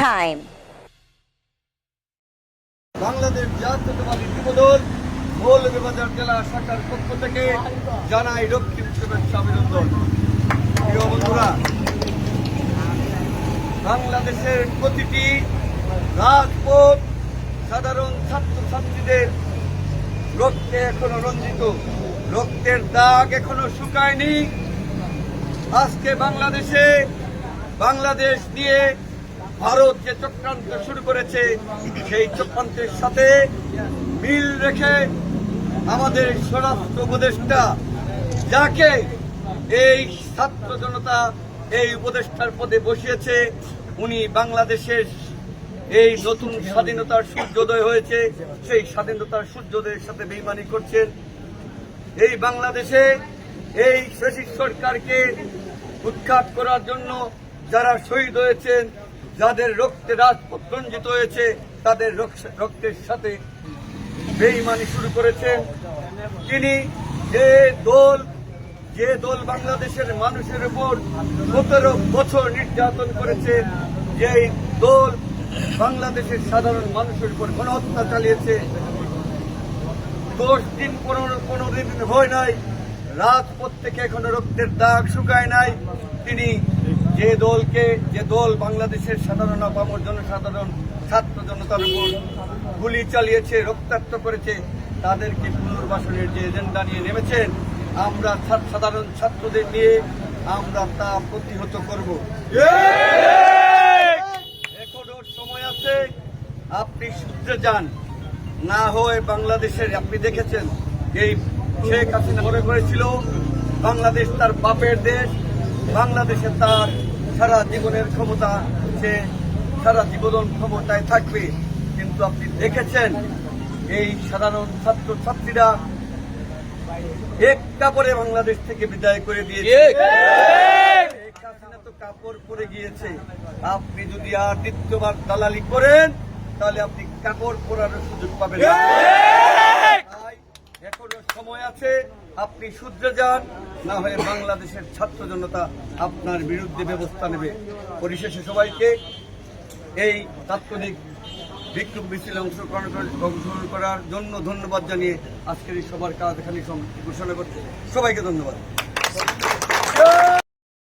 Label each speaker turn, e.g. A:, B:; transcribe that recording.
A: time.
B: Bangladesh জাতীয়তাবাদী যুবদল মৌলভীবাজার জেলা শাখার পক্ষ থেকে জানাই রক্তিম শুভেচ্ছা অভিনন্দন। প্রিয় বন্ধুরা, বাংলাদেশের প্রতিটি রাজপথ সাধারণ ছাত্রছাত্রীদের রক্তে এখনো রঞ্জিত, রক্তের দাগ এখনো শুকায়নি। আজকে বাংলাদেশ নিয়ে ভারত যে চক্রান্ত শুরু করেছে, সেই চক্রান্তের সাথে মিল রেখে আমাদের স্বরাষ্ট্র উপদেষ্টা, যাকে এই ছাত্র জনতা এই উপদেষ্টার পদে বসিয়েছে, উনি বাংলাদেশের এই নতুন স্বাধীনতার সূর্যোদয় হয়েছে, সেই স্বাধীনতার সূর্যোদয়ের সাথে বেইমানি করছেন। এই বাংলাদেশে এই ফ্যাসিস্ট সরকারকে উৎখাত করার জন্য যারা শহীদ হয়েছেন, যাদের রক্তে রাজপথ রঞ্জিত হয়েছে, তাদের রক্তের সাথে বেইমানি শুরু করেছেন। তিনি যে দল বাংলাদেশের মানুষের উপর 17 বছর নির্যাতন করেছে, যেই দল বাংলাদেশের সাধারণ মানুষের উপর গণহত্যা চালিয়েছে, 10 দিন 15 দিন হয় নাই, রাজপথ থেকে এখনো রক্তের দাগ শুকায় নাই। তিনি যে দল বাংলাদেশের সাধারণ আপামর জনসাধারণ ছাত্র জনতার উপর গুলি চালিয়েছে, রক্তাক্ত করেছে, তাদেরকে পুনর্বাসনের যে এজেন্ডা নিয়ে নেমেছেন, আমরা সাধারণ ছাত্রদের নিয়ে আমরা তা প্রতিহত করব। এখনো সময় আছে, আপনি শুধরে যান, না হয় বাংলাদেশের, আপনি দেখেছেন এই শেখ হাসিনা মনে করেছিল বাংলাদেশ তার বাপের দেশ, বাংলাদেশে তার সারা জীবনের ক্ষমতা, সে সারা জীবন ক্ষমতায় থাকবে। কিন্তু আপনি দেখেছেন এই সাধারণ ছাত্রছাত্রীরা এক কাপড়ে বাংলাদেশ থেকে বিদায় করে দিয়েছে। শেখ হাসিনা তো কাপড় পরে গিয়েছে, আপনি যদি আর দ্বিতীয়বার দালালি করেন তাহলে আপনি কাপড় পরার সুযোগ পাবেন না। এখনো সময় আছে, আপনি শুধরে যান, না হয়ে বাংলাদেশের ছাত্র জনতা আপনার বিরুদ্ধে ব্যবস্থা নেবে। পরিশেষে সবাইকে এই তাৎক্ষণিক বিক্ষোভ মিছিলে অংশগ্রহণ করার জন্য ধন্যবাদ জানিয়ে আজকের এই সবার কাজ এখানে ঘোষণা করতে সবাইকে ধন্যবাদ।